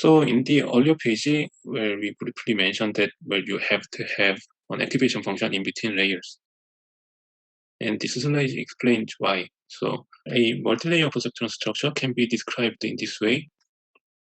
So in the earlier page, where we briefly mentioned that you have to have an activation function in between layers. And this slide explains why. So a multi-layer perceptron structure can be described in this way.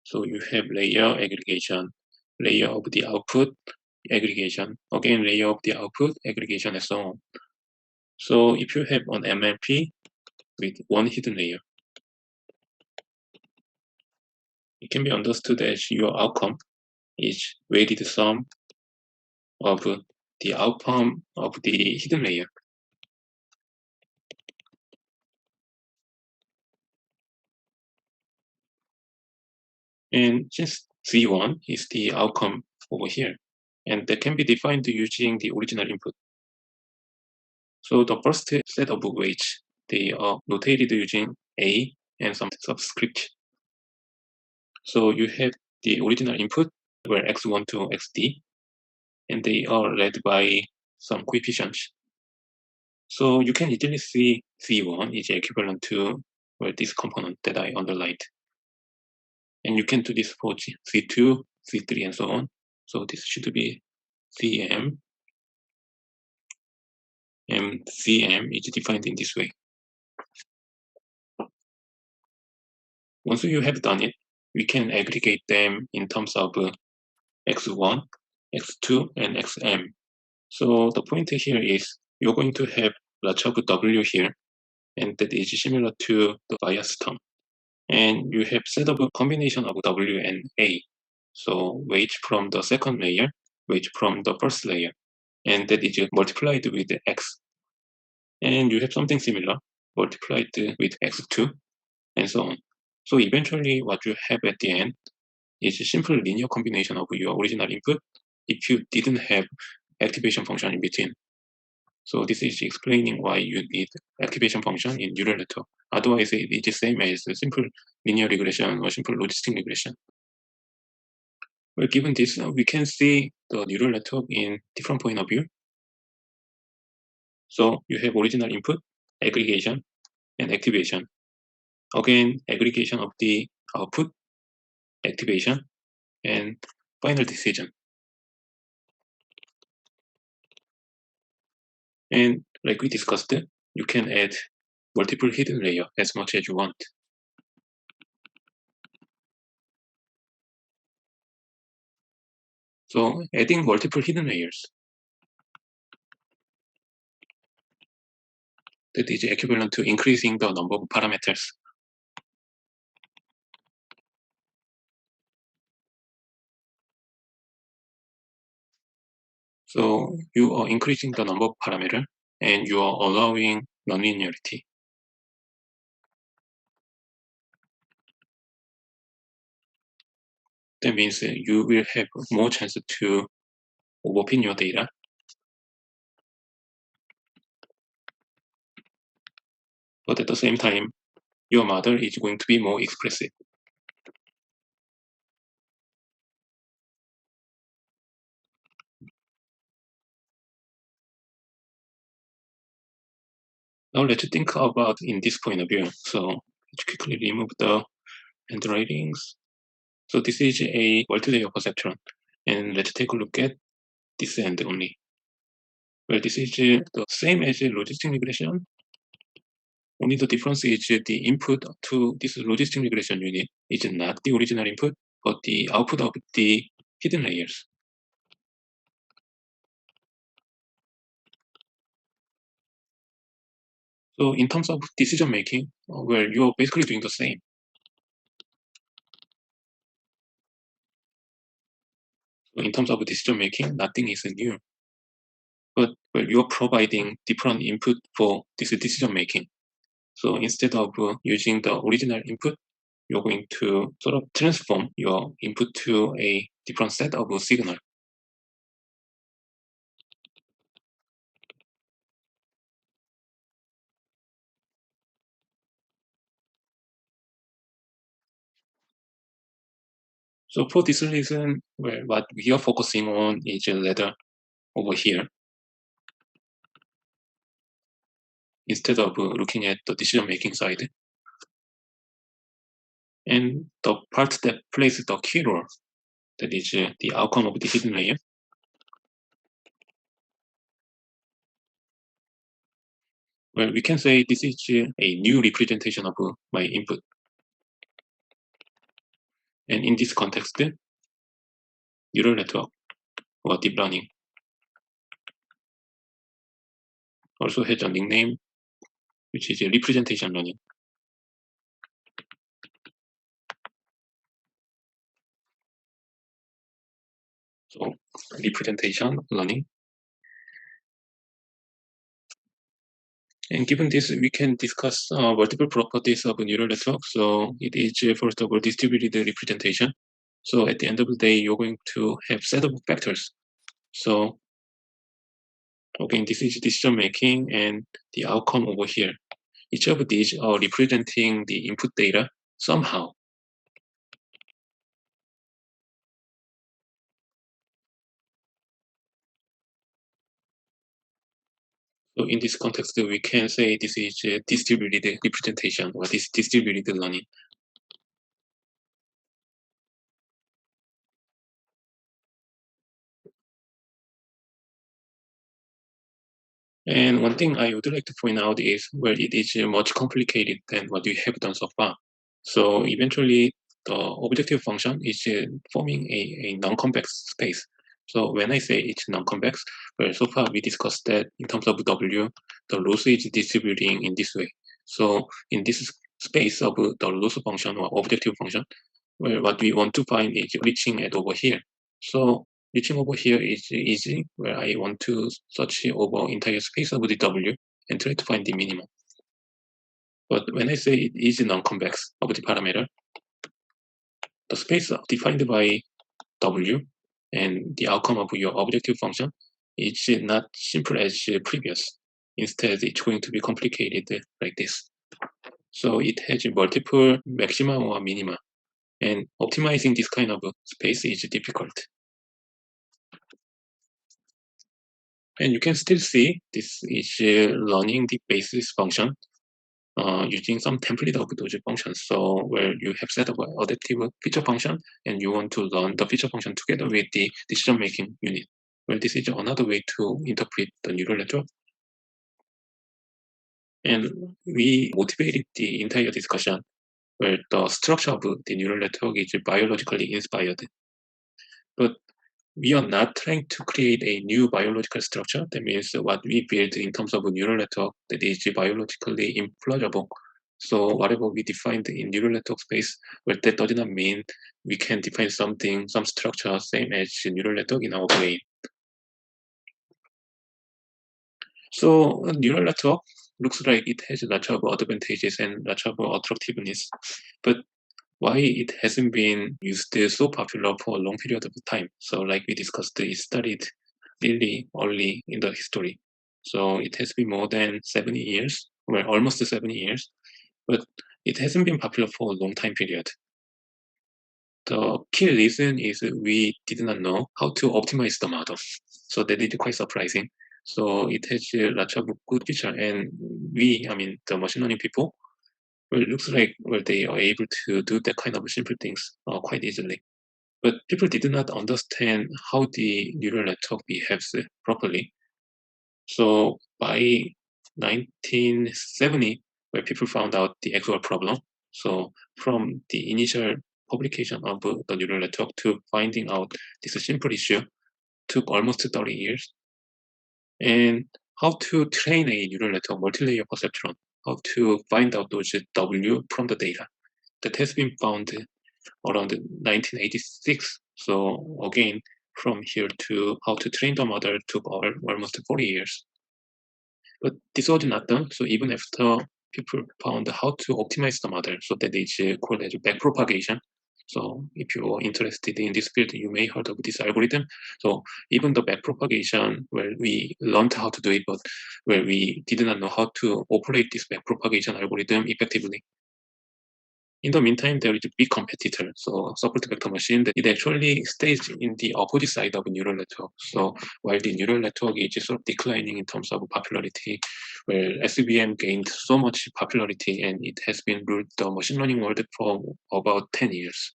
So you have layer aggregation, layer of the output, aggregation, again layer of the output, aggregation, and so on. So if you have an MLP with one hidden layer, it can be understood as your outcome is weighted sum of the outcome of the hidden layer. And since C1 is the outcome over here, and that can be defined using the original input. So the first set of weights, they are notated using A and some subscript. So you have the original input where x1 to xd, and they are led by some coefficients. So you can easily see C1 is equivalent to this component that I underlined. And you can do this for C2, C3, and so on. So this should be Cm, and Cm is defined in this way. Once you have done it, we can aggregate them in terms of x1, x2, and xm. So the point here is you're going to have large of w here, and that is similar to the bias term. And you have set up a combination of w and a. So weight from the second layer, weight from the first layer, and that is multiplied with x. And you have something similar multiplied with x2, and so on. So eventually what you have at the end is a simple linear combination of your original input if you didn't have activation function in between. So this is explaining why you need activation function in neural network. Otherwise, it is the same as a simple linear regression or simple logistic regression. Well, given this, we can see the neural network in different point of view. So you have original input, aggregation, and activation. Again, aggregation of the output, activation, and final decision. And like we discussed, you can add multiple hidden layers as much as you want. So adding multiple hidden layers, that is equivalent to increasing the number of parameters. So you are increasing the number of parameters and you are allowing nonlinearity. That means you will have more chance to overfit your data. But at the same time, your model is going to be more expressive. Now let's think about in this point of view. So let's quickly remove the handwritings. So this is a multi-layer perceptron. And let's take a look at this end only. Well, this is the same as a logistic regression. Only the difference is the input to this logistic regression unit is not the original input, but the output of the hidden layers. So in terms of decision making, well, you're basically doing the same. So in terms of decision making, nothing is new. But well, you're providing different input for this decision making. So instead of using the original input, you're going to sort of transform your input to a different set of signal. So for this reason, well, what we are focusing on is a ladder over here, instead of looking at the decision-making side. And the part that plays the key role, that is the outcome of the hidden layer. Well, we can say this is a new representation of my input. And in this context, neural network or deep learning also has a nickname, which is representation learning. So representation learning. And given this, we can discuss multiple properties of a neural network. So it is, first of all, distributed representation. So at the end of the day, you're going to have set of vectors. So again, this is decision making and the outcome over here. Each of these are representing the input data somehow. So in this context, we can say this is distributed representation or this distributed learning. And one thing I would like to point out is, well, it is much complicated than what we have done so far. So eventually, the objective function is forming a non-convex space. So when I say it's non-convex, well, so far we discussed that in terms of W, the loss is distributing in this way. So in this space of the loss function or objective function, well, what we want to find is reaching at over here. So reaching over here is easy, where I want to search over entire space of the W and try to find the minimum. But when I say it is non-convex of the parameter, the space defined by W and the outcome of your objective function is not simple as previous. Instead, it's going to be complicated like this. So it has multiple maxima or minima, and optimizing this kind of space is difficult. And you can still see this is learning the basis function using some template of those functions. So where you have set up an adaptive feature function and you want to learn the feature function together with the decision-making unit. Well, this is another way to interpret the neural network. And we motivated the entire discussion where the structure of the neural network is biologically inspired. But we are not trying to create a new biological structure. That means what we build in terms of a neural network that is biologically implausible. So whatever we defined in neural network space, well, that does not mean we can define something, some structure, same as neural network in our brain. So a neural network looks like it has lots of advantages and lots of attractiveness, but why it hasn't been used so popular for a long period of time. So like we discussed, it started really early in the history. So it has been more than 70 years, well, almost 70 years, but it hasn't been popular for a long time period. The key reason is we did not know how to optimize the model. So that is quite surprising. So it has lots of good feature, and I mean, the machine learning people, well, it looks like well, they are able to do that kind of simple things quite easily. But people did not understand how the neural network behaves properly. So by 1970, where people found out the actual problem, so from the initial publication of the neural network to finding out this simple issue took almost 30 years. And how to train a neural network multi-layer perceptron, how to find out those W from the data. That has been found around 1986. So again, from here to how to train the model took almost 40 years. But this was not done. So even after people found how to optimize the model, so that is called as backpropagation. So if you are interested in this field, you may heard of this algorithm. So even the backpropagation, where we learned how to do it, but where we did not know how to operate this backpropagation algorithm effectively. In the meantime, there is a big competitor, so support vector machine, that it actually stays in the opposite side of a neural network. So while the neural network is sort of declining in terms of popularity, where SVM gained so much popularity and it has been ruled the machine learning world for about 10 years.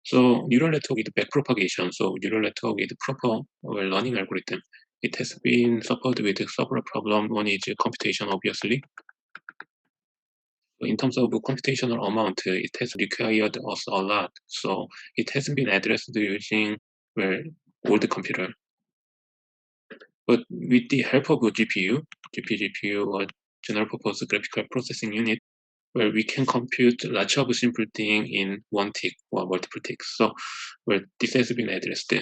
So neural network with backpropagation, so neural network with proper learning algorithm, it has been suffered with several problems. One is computation, obviously. In terms of computational amount, it has required us a lot. So it hasn't been addressed using old computer. But with the help of a GPU or general purpose graphical processing unit, where we can compute large of simple thing in one tick or multiple ticks. So this has been addressed.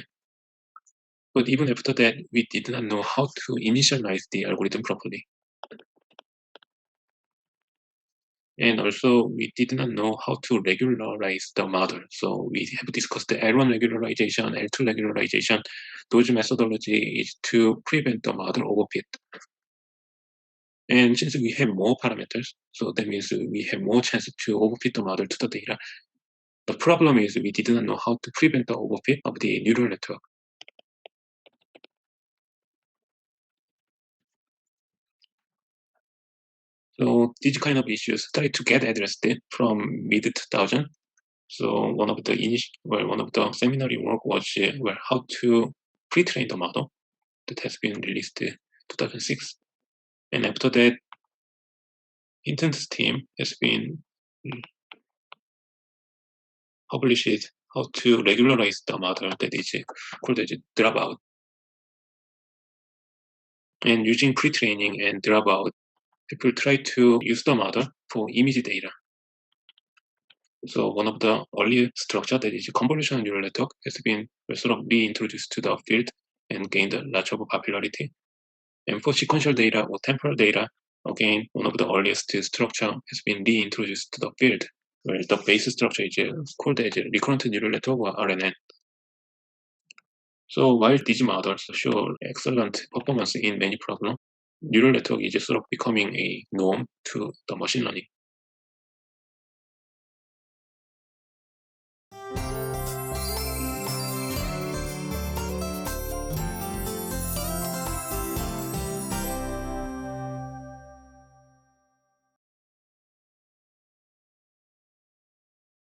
But even after that, we did not know how to initialize the algorithm properly. And also, we did not know how to regularize the model. So we have discussed the L1 regularization, L2 regularization. Those methodology is to prevent the model overfit. And since we have more parameters, so that means we have more chance to overfit the model to the data. The problem is we did not know how to prevent the overfit of the neural network. So these kind of issues try to get addressed from mid 2000. So one of the seminary work was how to pre-train the model that has been released 2006. And after that, Hinton's team has been published how to regularize the model that is called as dropout. And using pre-training and dropout, people try to use the model for image data. So one of the early structure that is convolutional neural network has been sort of reintroduced to the field and gained a large of popularity. And for sequential data or temporal data, again, one of the earliest structure has been reintroduced to the field, where the base structure is called as recurrent neural network or RNN. So while these models show excellent performance in many problems, neural network is sort of becoming a norm to the machine learning.